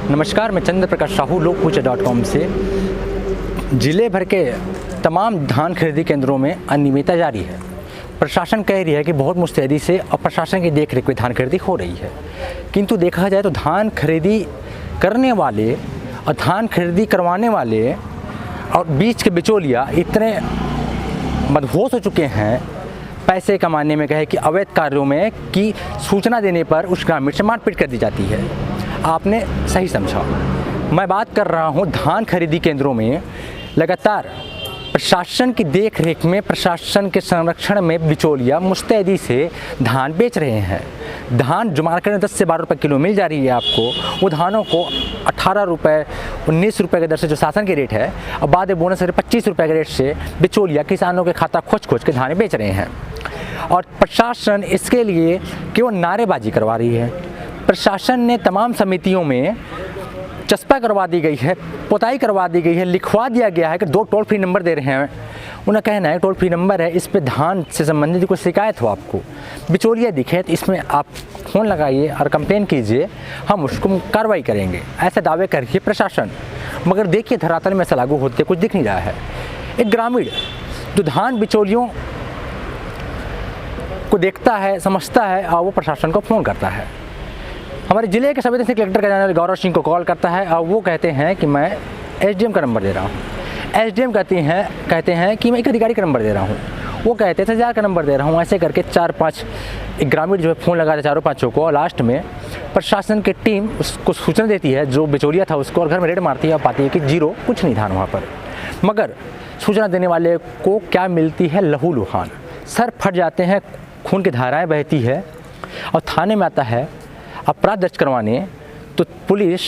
नमस्कार, मैं चंद्र प्रकाश साहू लोकपूजा.com से। ज़िले भर के तमाम धान खरीदी केंद्रों में अनियमितता जारी है। प्रशासन कह रही है कि बहुत मुस्तैदी से और प्रशासन की देखरेख में धान खरीदी हो रही है, किंतु देखा जाए तो धान खरीदी करने वाले और धान खरीदी करवाने वाले और बीच के बिचौलिया इतने मदहोश हो चुके हैं पैसे कमाने में, कहे कि अवैध कार्यों में, कि सूचना देने पर उस ग्रामीण से मारपीट कर दी जाती है। आपने सही समझा, मैं बात कर रहा हूँ धान खरीदी केंद्रों में लगातार प्रशासन की देखरेख में, प्रशासन के संरक्षण में बिचौलिया मुस्तैदी से धान बेच रहे हैं। धान जो मार्केट में 10 से 12 रुपये किलो मिल जा रही है आपको, वो धानों को 18 रुपये 19 रुपये की दर से जो शासन की रेट है, और बाद में बोनस 25 रुपये के रेट से बिचौलिया किसानों के खाता खोज के धान बेच रहे हैं। और प्रशासन इसके लिए केवल नारेबाजी करवा रही है। प्रशासन ने तमाम समितियों में चस्पा करवा दी गई है, पोताई करवा दी गई है, लिखवा दिया गया है कि 2 टोल फ्री नंबर दे रहे हैं। उन्हें कहना है टोल फ्री नंबर है, इस पे धान से संबंधित कोई शिकायत हो, आपको बिचौलिया दिखे तो इसमें आप फ़ोन लगाइए और कंप्लेन कीजिए, हम उसको कार्रवाई करेंगे, ऐसे दावे कर रही है प्रशासन। मगर देखिए धरातल में ऐसा लागू होते कुछ दिख नहीं रहा है। एक ग्रामीण जो धान बिचौलियों को देखता है, समझता है, और वो प्रशासन को फ़ोन करता है। हमारे ज़िले के संवेदनशील कलेक्टर का जनरल गौरव सिंह को कॉल करता है और वो कहते हैं कि मैं एसडीएम का नंबर दे रहा हूँ। एसडीएम कहते हैं कि मैं एक अधिकारी का नंबर दे रहा हूँ। वो कहते हैं तहसीलदार का नंबर दे रहा हूँ। ऐसे करके 4-5 एक ग्रामीण जो है फ़ोन लगाते चारों पाँचों को, और लास्ट में प्रशासन की टीम उसको सूचना देती है जो बिचौलिया था उसको, और घर में रेड मारती है और पाती है कि जीरो, कुछ नहीं धान वहाँ पर। मगर सूचना देने वाले को क्या मिलती है? लहूलुहान, सर फट जाते हैं, खून की धाराएँ बहती है, और थाने में आता है अपराध दर्ज करवाने। तो पुलिस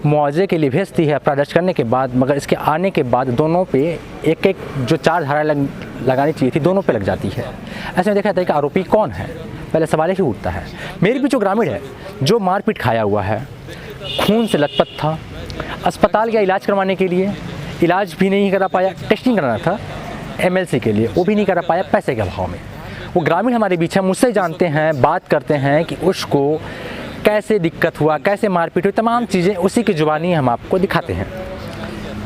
मुआवजे के लिए भेजती है अपराध दर्ज करने के बाद, मगर इसके आने के बाद दोनों पे एक जो 4 धाराएँ लगानी चाहिए थी, दोनों पे लग जाती है। ऐसे में देखा जाता है कि आरोपी कौन है, पहले सवाल ही उठता है। मेरे भी जो ग्रामीण है जो मारपीट खाया हुआ है, खून से लथपथ था, अस्पताल गया इलाज करवाने के लिए, इलाज भी नहीं करा पाया, टेस्टिंग कराना था MLC के लिए, वो भी नहीं करा पाया पैसे के अभाव में। वो ग्रामीण हमारे बीच है, मुझसे जानते हैं, बात करते हैं कि उसको कैसे दिक्कत हुआ, कैसे मारपीट हुई, तमाम चीज़ें उसी की जुबानी हम आपको दिखाते हैं।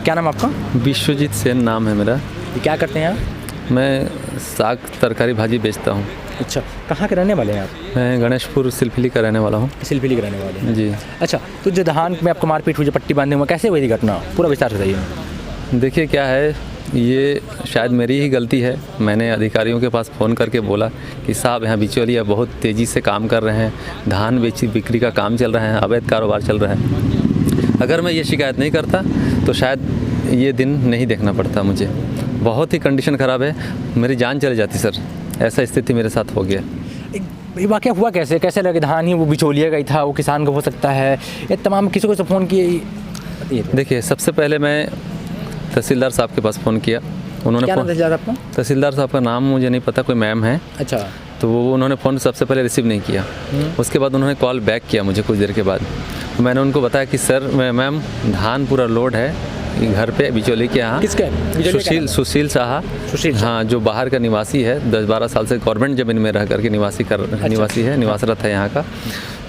क्या नाम आपका? विश्वजीत सेन नाम है मेरा। क्या करते हैं आप? मैं साग तरकारी भाजी बेचता हूँ। अच्छा, कहाँ के रहने वाले हैं आप? मैं गणेशपुर सिलफिली का रहने वाला हूँ। सिलफिली के रहने वाले हैं जी। अच्छा, तो जो धान में आपको मारपीट हुई, जो पट्टी बांधे हुए, कैसे हुई थी घटना? पूरा विस्तार से बताइए। देखिए क्या है, ये शायद मेरी ही गलती है। मैंने अधिकारियों के पास फ़ोन करके बोला कि साहब यहाँ बिचौलिया बहुत तेज़ी से काम कर रहे हैं, धान बिक्री का काम चल रहा है, अवैध कारोबार चल रहा है। अगर मैं ये शिकायत नहीं करता तो शायद ये दिन नहीं देखना पड़ता मुझे। बहुत ही कंडीशन ख़राब है, मेरी जान चली जाती सर। ऐसा स्थिति मेरे साथ हो गया। ये वाक़या हुआ कैसे लगे? धान ही वो बिचौलिया गई था, वो किसान को हो सकता है, ये तमाम किसी को फ़ोन किए? देखिए, सबसे पहले मैं तहसीलदार साहब के पास फ़ोन किया। उन्होंने क्या नाम तहसीलदार आपका? तहसीलदार साहब का नाम मुझे नहीं पता, कोई मैम है। अच्छा। तो वो उन्होंने फ़ोन सबसे पहले रिसीव नहीं किया। उसके बाद उन्होंने कॉल बैक किया मुझे कुछ देर के बाद। तो मैंने उनको बताया कि सर मैम धान पूरा लोड है घर पे बिचौली के यहाँ। किसका? सुशील शाह। हाँ, जो बाहर का निवासी है, 10-12 साल से गवर्नमेंट ज़मीन में रह करके निवासरत है यहाँ का।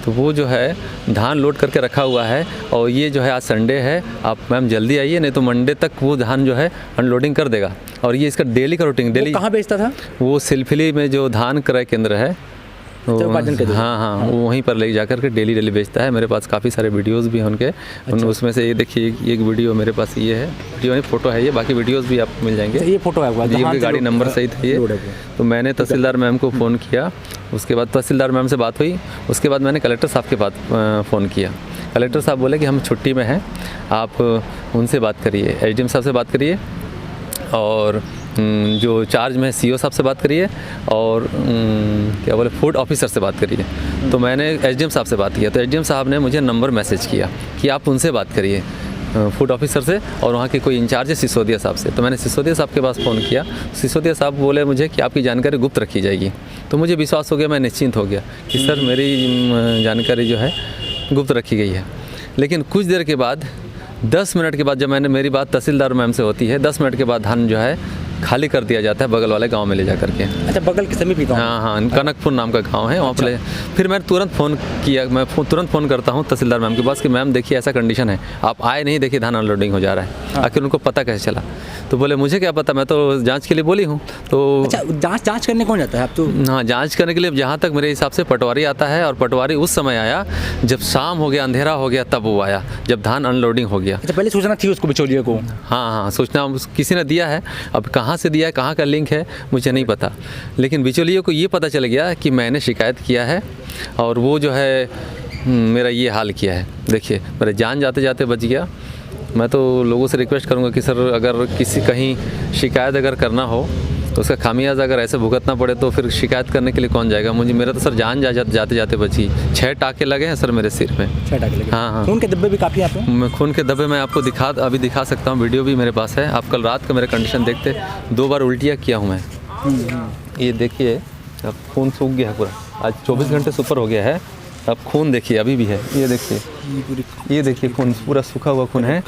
तो वो जो है धान लोड करके रखा हुआ है, और ये जो है आज संडे है, आप मैम जल्दी आइए, नहीं तो मंडे तक वो धान जो है अनलोडिंग कर देगा। और ये इसका डेली का रूटीन। डेली कहाँ बेचता था? वो सिलफिली में जो धान क्रय केंद्र है, हाँ, वो वहीं पर ले जाकर के डेली बेचता है। मेरे पास काफ़ी सारे वीडियोस भी हैं उनके। अच्छा। उसमें से ये देखिए, एक वीडियो मेरे पास ये है, वीडियो नहीं फ़ोटो है ये, बाकी वीडियोस भी आपको मिल जाएंगे। ये फ़ोटो है, ये गाड़ी नंबर सही था ये। तो मैंने तहसीलदार मैम को फ़ोन किया, उसके बाद तहसीलदार मैम से बात हुई। उसके बाद मैंने कलेक्टर साहब के पास फ़ोन किया। कलेक्टर साहब बोले कि हम छुट्टी में हैं, आप उनसे बात करिए, SDM साहब से बात करिए, और जो चार्ज में CO साहब से बात करिए, और क्या बोले फूड ऑफिसर से बात करिए। तो मैंने SDM साहब से बात किया, तो SDM साहब ने मुझे नंबर मैसेज किया कि आप उनसे बात करिए, फूड ऑफिसर से, और वहाँ के कोई इंचार्ज है सिसोदिया साहब से। तो मैंने सिसोदिया साहब के पास फ़ोन किया। सिसोदिया साहब बोले मुझे कि आपकी जानकारी गुप्त रखी जाएगी। तो मुझे विश्वास हो गया, मैं निश्चिंत हो गया कि सर मेरी जानकारी जो है गुप्त रखी गई है। लेकिन कुछ देर के बाद 10 मिनट के बाद जब मेरी बात तहसीलदार मैम से होती है, 10 मिनट के बाद धान जो है खाली कर दिया जाता है बगल वाले गांव में ले जा करके। अच्छा, बगल के समीप ही गाँव? हाँ हाँ, कनकपुर नाम का गांव है वहाँ पे। फिर मैंने तुरंत फ़ोन किया, मैं तुरंत फ़ोन करता हूँ तहसीलदार मैम के पास कि मैम देखिए ऐसा कंडीशन है, आप आए नहीं, देखिए धान अनलोडिंग हो जा रहा है। आखिर उनको पता कैसे चला? तो बोले मुझे क्या पता, मैं तो जांच के लिए बोली हूँ। तो अच्छा, जांच करने कौन जाता है? आप तो हाँ, जांच करने के लिए जहाँ तक मेरे हिसाब से पटवारी आता है, और पटवारी उस समय आया जब शाम हो गया, अंधेरा हो गया, तब वो आया जब धान अनलोडिंग हो गया। अच्छा, पहले सूचना थी उसको, बिचौलिए को? हाँ हाँ, सूचना किसी ने दिया है, अब कहाँ से दिया है, कहाँ का लिंक है मुझे नहीं पता, लेकिन बिचौलिए को ये पता चल गया कि मैंने शिकायत किया है और वो जो है मेरा ये हाल किया है। देखिए मेरा जान जाते जाते बच गया। मैं तो लोगों से रिक्वेस्ट करूंगा कि सर अगर किसी कहीं शिकायत अगर करना हो तो उसका खामियाजा अगर ऐसे भुगतना पड़े तो फिर शिकायत करने के लिए कौन जाएगा? मेरा तो सर जान जाते जाते बची। 6 टाके लगे हैं सर मेरे सिर में। 6 टाके लगे? हाँ हाँ। खून के धब्बे भी काफ़ी आप हैं? मैं खून के धब्बे मैं आपको अभी दिखा सकता हूँ, वीडियो भी मेरे पास है। आप कल रात का मेरा कंडीशन देखते, 2 बार उल्टियाँ किया हूँ मैं। ये देखिए अब खून सूख गया है पूरा, आज 24 घंटे से ऊपर हो गया है। अब खून देखिए अभी भी है, ये देखिए, ये देखिए खून पूरा सूखा हुआ खून है।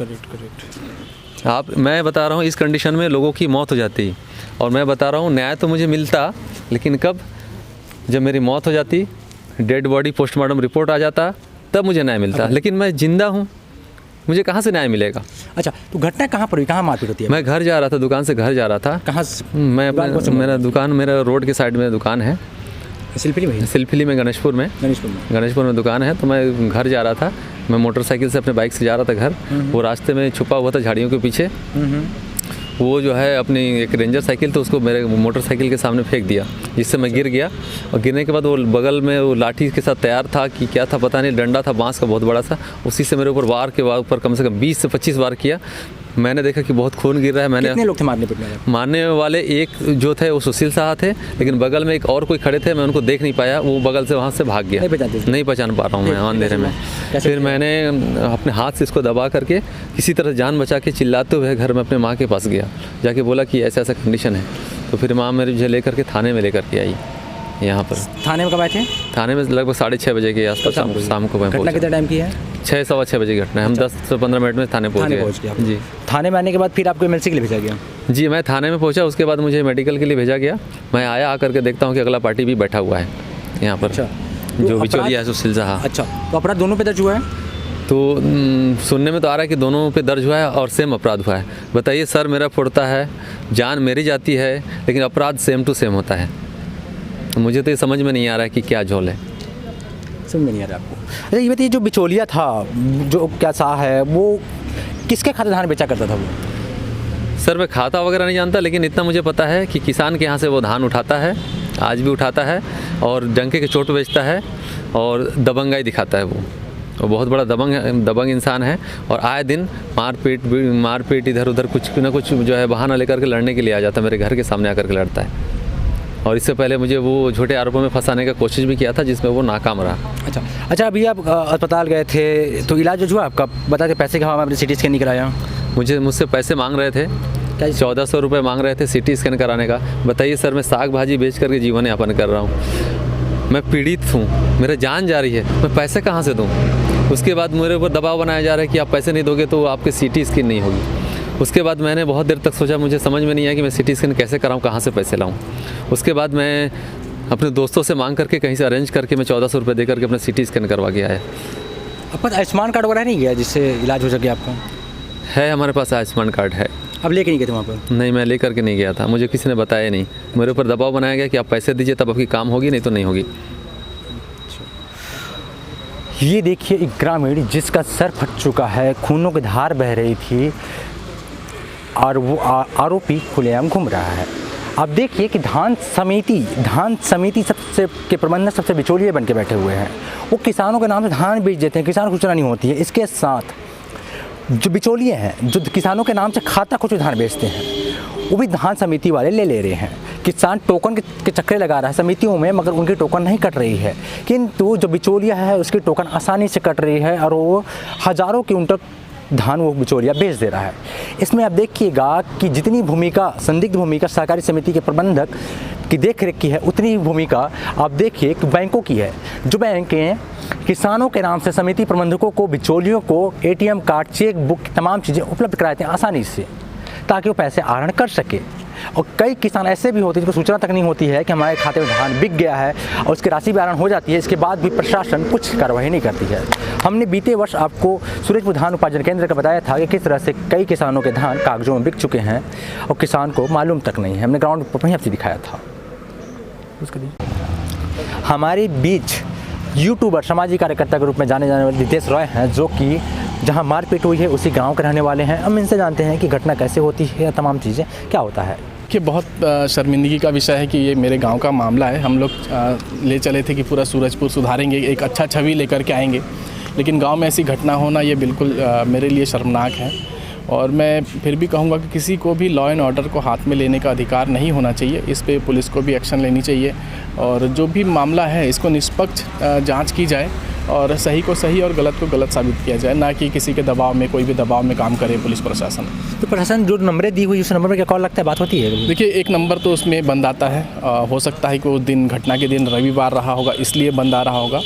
मैं बता रहा हूँ इस कंडीशन में लोगों की मौत हो जाती, और मैं बता रहा हूँ न्याय तो मुझे मिलता, लेकिन कब? जब मेरी मौत हो जाती, डेड बॉडी पोस्टमार्टम रिपोर्ट आ जाता, तब मुझे न्याय मिलता। लेकिन मैं जिंदा हूँ, मुझे कहाँ से न्याय मिलेगा? अच्छा, तो घटना कहाँ पर हुई, कहाँ मारपीट होती है? मैं घर जा रहा था, दुकान से घर जा रहा था। कहाँ? मेरा रोड के साइड में दुकान है, सिलफिली में, गणेशपुर में दुकान है। तो मैं घर जा रहा था, मैं मोटरसाइकिल से अपने बाइक से जा रहा था घर। वो रास्ते में छुपा हुआ था झाड़ियों के पीछे। वो जो है अपनी एक रेंजर साइकिल तो उसको मेरे मोटरसाइकिल के सामने फेंक दिया, जिससे मैं गिर गया। और गिरने के बाद वो बगल में वो लाठी के साथ तैयार था कि क्या था पता नहीं, डंडा था बांस का बहुत बड़ा सा, उसी से मेरे ऊपर वार के ऊपर कम से कम 20 से 25 बार किया। मैंने देखा कि बहुत खून गिर रहा है। कितने लोग थे मारने पीटने वाले? मारने वाले एक जो थे वो सुशील साहब थे, लेकिन बगल में एक और कोई खड़े थे, मैं उनको देख नहीं पाया, वो बगल से वहाँ से भाग गया। नहीं पहचान पा रहा हूँ मैं अंधेरे में। फिर मैंने अपने हाथ से इसको दबा करके किसी तरह जान बचा के चिल्लाते हुए घर में अपने माँ के पास गया, जाके बोला कि ऐसा ऐसा कंडीशन है। तो फिर माँ मेरे मुझे लेकर के थाने में लेकर के आई। यहाँ पर थाने में कब आए थे? थाने में लगभग 6:30 बजे के आसपास शाम को मैं घटना कितने टाइम की है? 6 सवा 6 बजे की घटना है। हम 10 से 15 मिनट में थाने पहुँच गए। जी, थाने में आने के बाद फिर आपको एमएलसी के लिए भेजा गया? जी, मैं थाने में पहुंचा, उसके बाद मुझे मेडिकल के लिए भेजा गया। मैं आया, आकर के देखता हूं कि अगला पार्टी भी बैठा हुआ है यहाँ पर। अच्छा, जो बिचौलिया है सुशील साहब। अच्छा, तो अपराध दोनों पे दर्ज हुआ है? तो सुनने में तो आ रहा है कि दोनों पे दर्ज हुआ है और सेम अपराध हुआ है। बताइए सर, मेरा फुड़ता है, जान मेरी जाती है, लेकिन अपराध सेम टू सेम होता है। मुझे तो ये समझ में नहीं आ रहा है कि क्या झोल है, समझ में नहीं आ रहा आपको। अच्छा, ये बताइए, जो बिचौलिया था, जो क्या सा है, वो किसके खाते धान बेचा करता था वो? सर मैं खाता वगैरह नहीं जानता, लेकिन इतना मुझे पता है कि किसान के यहाँ से वो धान उठाता है, आज भी उठाता है, और डंके के चोट बेचता है और दबंगाई दिखाता है। वो बहुत बड़ा दबंग इंसान है, और आए दिन मारपीट इधर उधर कुछ ना कुछ जो है बहाना लेकर के लड़ने के लिए आ जाता है, मेरे घर के सामने आकर के लड़ता है। और इससे पहले मुझे वो झूठे आरोपों में फंसाने का कोशिश भी किया था, जिसमें वो नाकाम रहा। अच्छा, अभी आप अस्पताल गए थे तो इलाज जो हुआ आपका? बताते पैसे का आपने सिटी स्कैन नहीं कराया? मुझसे पैसे मांग रहे थे, 1400 रुपये मांग रहे थे सिटी स्कैन कराने का। बताइए सर, मैं साग भाजी बेच करके जीवन यापन कर रहा हूँ, मैं पीड़ित हूँ, मेरा जान जा रही है, मैं पैसे कहाँ से दूँ? उसके बाद मेरे ऊपर दबाव बनाया जा रहा है कि आप पैसे नहीं दोगे तो आपकी सिटी स्कैन नहीं होगी। उसके बाद मैंने बहुत देर तक सोचा, मुझे समझ में नहीं आया कि मैं सिटी स्कैन कैसे कराऊँ, कहाँ से पैसे लाऊँ। उसके बाद मैं अपने दोस्तों से मांग करके कहीं से अरेंज करके मैं 1400 रुपये दे करके अपना सिटी स्कैन करवा के आया। आपका आयुष्मान कार्ड वगैरह नहीं गया जिससे इलाज हो सके आपका? है, हमारे पास आयुष्मान कार्ड है। अब लेके नहीं गए थे वहाँ पर? नहीं, मैं लेकर के नहीं गया था, मुझे किसी ने बताया नहीं। मेरे ऊपर दबाव बनाया गया कि आप पैसे दीजिए तब आपकी काम होगी, नहीं तो नहीं होगी। ये देखिए एक ग्रामीण जिसका सर फट चुका है, खूनों की धार बह रही थी, और वो आरोपी खुलेआम घूम रहा है। अब देखिए कि धान समिति सबसे के प्रबंधक सबसे बिचौलिए बन के बैठे हुए हैं। वो किसानों के नाम से धान बेच देते हैं, किसानों को सूचना नहीं होती है। इसके साथ जो बिचौलिए हैं, जो किसानों के नाम से खाता कुछ धान बेचते हैं, वो भी धान समिति वाले ले रहे हैं। किसान टोकन के चक्कर लगा रहा है समितियों में, मगर उनकी टोकन नहीं कट रही है, किंतु जो बिचौलिया है उसकी टोकन आसानी से कट रही है, और वो हज़ारों क्विंटल धान वो बिचौलिया बेच दे रहा है। इसमें आप देखिएगा कि जितनी भूमिका, संदिग्ध भूमिका सहकारी समिति के प्रबंधक की देखरेख की है, उतनी ही भूमिका आप देखिए कि बैंकों की है। जो बैंकें किसानों के नाम से समिति प्रबंधकों को, बिचौलियों को ATM कार्ड, चेक बुक, तमाम चीज़ें उपलब्ध कराते हैं आसानी से, ताकि वो पैसे आहरण कर सके। और कई किसान ऐसे भी होते हैं जिनको सूचना तक नहीं होती है कि हमारे खाते में धान बिक गया है और उसकी राशि भी आरण हो जाती है, इसके बाद भी प्रशासन कुछ कार्रवाई नहीं करती है। हमने बीते वर्ष आपको सूरजपुर धान उपार्जन केंद्र का बताया था कि किस तरह से कई किसानों के धान कागजों में बिक चुके हैं और किसान को मालूम तक नहीं है। हमने ग्राउंड पर वहीं आपसे दिखाया था। हमारे बीच यूट्यूबर सामाजिक कार्यकर्ता के रूप में जाने जाने वाले रितेश रॉय हैं, जो कि जहां मारपीट हुई है उसी गांव के रहने वाले हैं। हम इनसे जानते हैं कि घटना कैसे होती है या तमाम चीज़ें क्या होता है। कि बहुत शर्मिंदगी का विषय है कि ये मेरे गांव का मामला है। हम लोग ले चले थे कि पूरा सूरजपुर सुधारेंगे, एक अच्छा छवि लेकर के आएंगे, लेकिन गांव में ऐसी घटना होना ये बिल्कुल मेरे लिए शर्मनाक है। और मैं फिर भी कहूँगा कि किसी को भी लॉ एंड ऑर्डर को हाथ में लेने का अधिकार नहीं होना चाहिए। इस पे पुलिस को भी एक्शन लेनी चाहिए और जो भी मामला है इसको निष्पक्ष जांच की जाए और सही को सही और गलत को गलत साबित किया जाए, ना कि किसी के दबाव में, कोई भी दबाव में काम करे पुलिस प्रशासन। तो प्रशासन जो नंबरें दी हुई उस नंबर पर क्या कॉल लगता है, बात होती है? देखिए, एक नंबर तो उसमें बंद आता है। हो सकता है कि उस दिन घटना के दिन रविवार रहा होगा, इसलिए बंद आ रहा होगा।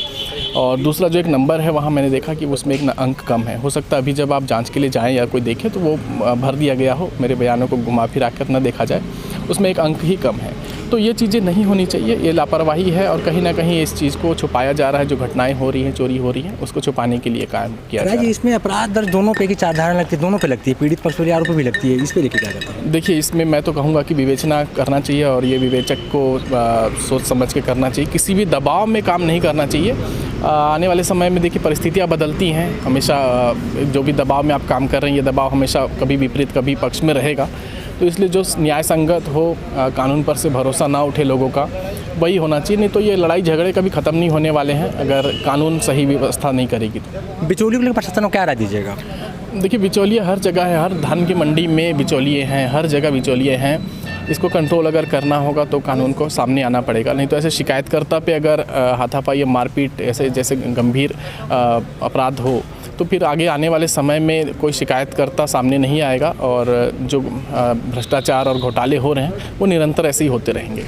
और दूसरा जो एक नंबर है वहाँ मैंने देखा कि उसमें एक अंक कम है। हो सकता है अभी जब आप जांच के लिए जाएं या कोई देखे तो वो भर दिया गया हो, मेरे बयानों को घुमा फिरा कर न देखा जाए, उसमें एक अंक ही कम है। तो ये चीज़ें नहीं होनी चाहिए, ये लापरवाही है और कहीं ना कहीं इस चीज़ को छुपाया जा रहा है। जो घटनाएं हो रही हैं, चोरी हो रही हैं, उसको छुपाने के लिए कायम किया जा रहा है। इसमें अपराध दर दोनों पे की चार धारा लगती है, दोनों पे लगती है, पीड़ित पक्ष पर आरोप भी लगती है, इस पे लेके क्या करते हैं? देखिए, इसमें मैं तो कहूँगा कि विवेचना करना चाहिए और ये विवेचक को सोच समझ के करना चाहिए। किसी भी दबाव में काम नहीं करना चाहिए। आने वाले समय में देखिए परिस्थितियाँ बदलती हैं, हमेशा जो भी दबाव में आप काम कर रहे हैं, ये दबाव हमेशा कभी विपरीत कभी पक्ष में रहेगा। तो इसलिए जो न्याय संगत हो, कानून पर से भरोसा ना उठे लोगों का, वही होना चाहिए। नहीं तो ये लड़ाई झगड़े कभी ख़त्म नहीं होने वाले हैं अगर कानून सही व्यवस्था नहीं करेगी तो। बिचौलियों के लिए प्रशासन को क्या राय दीजिएगा? देखिए, बिचौलिए हर जगह है, हर धान की मंडी में बिचौलिए हैं, हर जगह बिचौलिए हैं। इसको कंट्रोल अगर करना होगा तो कानून को सामने आना पड़ेगा। नहीं तो ऐसे शिकायतकर्ता पे अगर हाथापाई या मारपीट ऐसे जैसे गंभीर अपराध हो तो फिर आगे आने वाले समय में कोई शिकायतकर्ता सामने नहीं आएगा और जो भ्रष्टाचार और घोटाले हो रहे हैं वो निरंतर ऐसे ही होते रहेंगे।